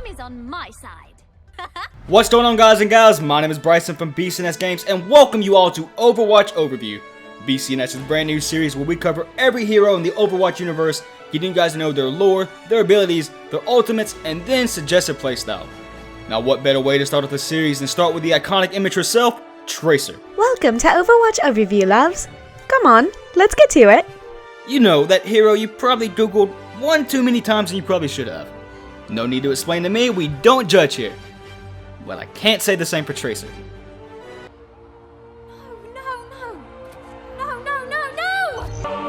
is on my side. What's going on, guys and gals? My name is Bryson from BCNS Games, and welcome you all to Overwatch Overview. BCNS is a brand new series where we cover every hero in the Overwatch universe, getting you guys to know their lore, their abilities, their ultimates, and then suggested playstyle. Now, what better way to start off the series than start with the iconic image herself, Tracer. Welcome to Overwatch Overview, loves. Come on, let's get to it. You know, that hero you probably googled one too many times than you probably should have. No need to explain to me, we don't judge here. Well, I can't say the same for Tracer. No!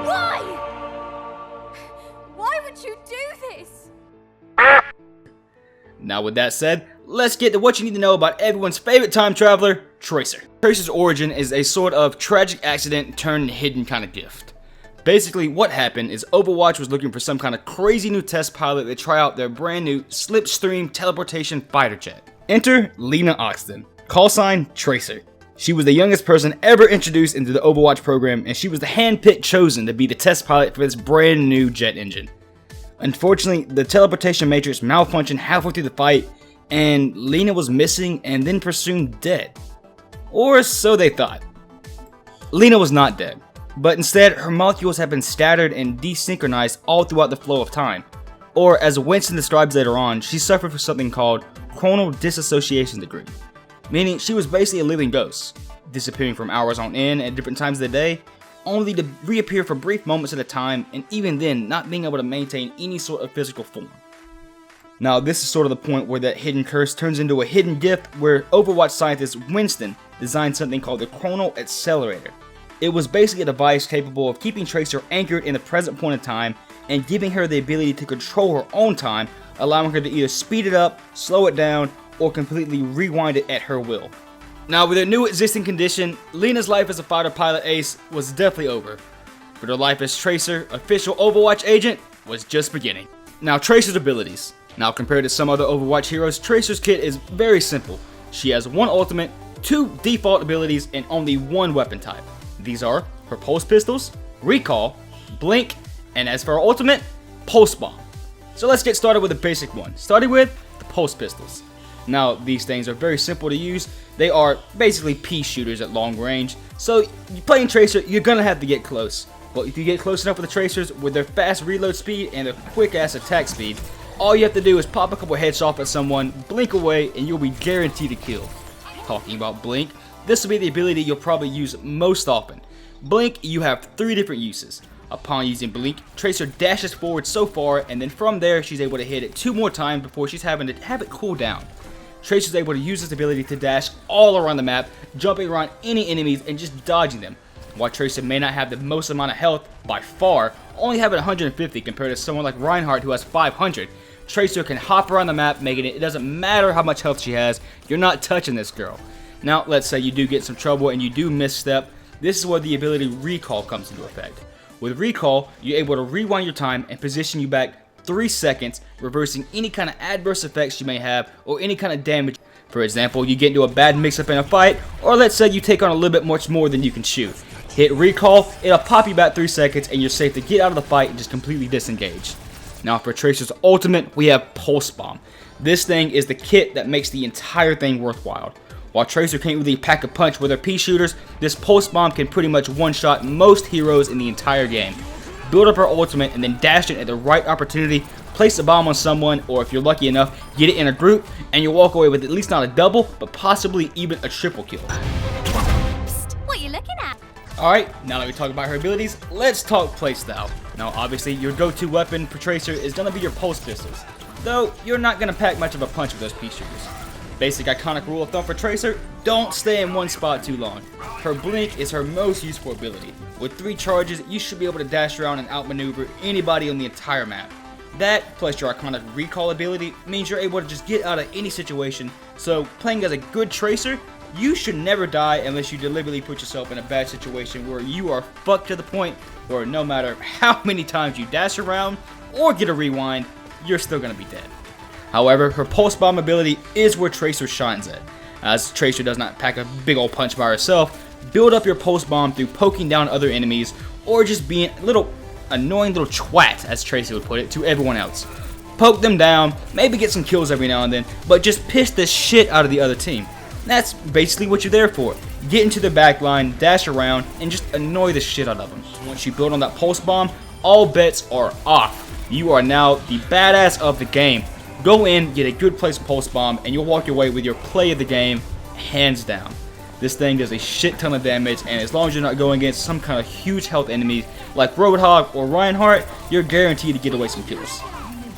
Why? Why would you do this? Now with that said, let's get to what you need to know about everyone's favorite time traveler, Tracer. Tracer's origin is a sort of tragic accident turned hidden kind of gift. Basically, what happened is Overwatch was looking for some kind of crazy new test pilot to try out their brand new slipstream teleportation fighter jet. Enter Lena Oxton, call sign Tracer. She was the youngest person ever introduced into the Overwatch program, and she was the hand-picked chosen to be the test pilot for this brand new jet engine. Unfortunately, the teleportation matrix malfunctioned halfway through the fight, and Lena was missing and then presumed dead. Or so they thought. Lena was not dead, but instead her molecules have been scattered and desynchronized all throughout the flow of time. Or as Winston describes later on, she suffered from something called chronal dissociation degree, meaning she was basically a living ghost, disappearing from hours on end at different times of the day, only to reappear for brief moments at a time, and even then not being able to maintain any sort of physical form. Now this is sort of the point where that hidden curse turns into a hidden gift, where Overwatch scientist Winston designed something called the Chronal Accelerator. It was basically a device capable of keeping Tracer anchored in the present point in time and giving her the ability to control her own time, allowing her to either speed it up, slow it down, or completely rewind it at her will. Now with her new existing condition, Lena's life as a fighter pilot ace was definitely over, but her life as Tracer, official Overwatch agent, was just beginning. Now Tracer's abilities. Now compared to some other Overwatch heroes, Tracer's kit is very simple. She has one ultimate, two default abilities, and only one weapon type. These are her pulse pistols, recall, blink, and as for her ultimate, pulse bomb. So let's get started with the basic one, starting with the pulse pistols. Now these things are very simple to use. They are basically pea shooters at long range, so you playing Tracer, you're gonna have to get close. But if you get close enough with the Tracers, with their fast reload speed and their quick ass attack speed, all you have to do is pop a couple headshots off at someone, blink away, and you'll be guaranteed a kill. Talking about blink, this will be the ability you'll probably use most often. Blink, you have three different uses. Upon using blink, Tracer dashes forward so far, and then from there she's able to hit it 2 more times before she's having to have it cool down. Tracer's able to use this ability to dash all around the map, jumping around any enemies and just dodging them. While Tracer may not have the most amount of health by far, only having 150 compared to someone like Reinhardt who has 500, Tracer can hop around the map, making it doesn't matter how much health she has, you're not touching this girl. Now let's say you do get some trouble and you do misstep, this is where the ability recall comes into effect. With recall, you're able to rewind your time and position you back 3 seconds, reversing any kind of adverse effects you may have or any kind of damage. For example, you get into a bad mix-up in a fight, or let's say you take on a little bit much more than you can shoot. Hit recall, it'll pop you back 3 seconds and you're safe to get out of the fight and just completely disengage. Now for Tracer's ultimate, we have Pulse Bomb. This thing is the kit that makes the entire thing worthwhile. While Tracer can't really pack a punch with her pea shooters, this Pulse Bomb can pretty much one-shot most heroes in the entire game. Build up her ultimate and then dash it at the right opportunity, place a bomb on someone, or if you're lucky enough, get it in a group, and you'll walk away with at least not a double, but possibly even a triple kill. Psst, what you looking at? Alright, now that we talk about her abilities, let's talk playstyle. Now obviously your go-to weapon for Tracer is going to be your pulse pistols, though you're not going to pack much of a punch with those pea shooters. Basic iconic rule of thumb for Tracer, don't stay in one spot too long. Her blink is her most useful ability. With 3 charges, you should be able to dash around and outmaneuver anybody on the entire map. That, plus your iconic recall ability, means you're able to just get out of any situation, so playing as a good Tracer, you should never die unless you deliberately put yourself in a bad situation where you are fucked to the point where no matter how many times you dash around or get a rewind, you're still gonna be dead. However, her Pulse Bomb ability is where Tracer shines at. As Tracer does not pack a big old punch by herself, build up your Pulse Bomb through poking down other enemies or just being a little annoying little twat, as Tracy would put it, to everyone else. poke them down, maybe get some kills every now and then, but just piss the shit out of the other team. That's basically what you're there for. Get into the back line, dash around, and just annoy the shit out of them. Once you build on that pulse bomb, all bets are off. You are now the badass of the game. Go in, get a good placed pulse bomb, and you'll walk away with your play of the game, hands down. This thing does a shit ton of damage, and as long as you're not going against some kind of huge health enemies like Roadhog or Reinhardt, you're guaranteed to get away some kills.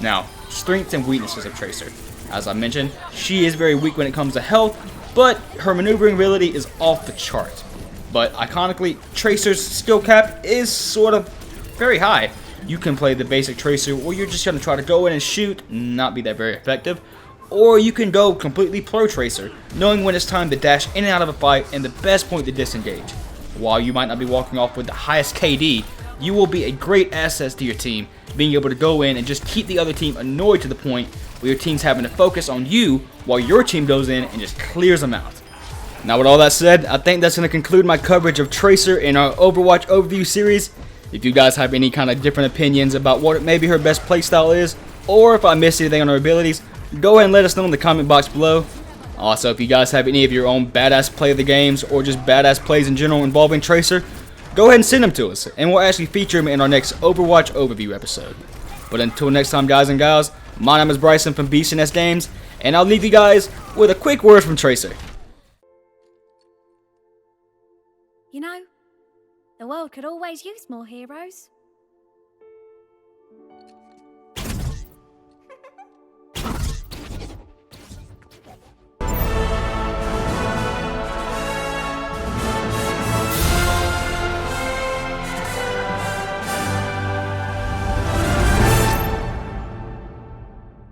Now, strengths and weaknesses of Tracer. As I mentioned, she is very weak when it comes to health, but her maneuvering ability is off the chart. But iconically, Tracer's skill cap is sort of very high. You can play the basic Tracer where you're just going to try to go in and shoot, not be that very effective. Or you can go completely pro Tracer, knowing when it's time to dash in and out of a fight and the best point to disengage. While you might not be walking off with the highest KD, you will be a great asset to your team, being able to go in and just keep the other team annoyed to the point where your team's having to focus on you while your team goes in and just clears them out. Now with all that said, I think that's going to conclude my coverage of Tracer in our Overwatch Overview series. If you guys have any kind of different opinions about what maybe her best playstyle is, or if I missed anything on her abilities, go ahead and let us know in the comment box below. Also, if you guys have any of your own badass play of the games, or just badass plays in general involving Tracer, go ahead and send them to us, and we'll actually feature them in our next Overwatch Overview episode. But until next time, guys and gals, my name is Bryson from BCNS Games, and I'll leave you guys with a quick word from Tracer. You know, the world could always use more heroes.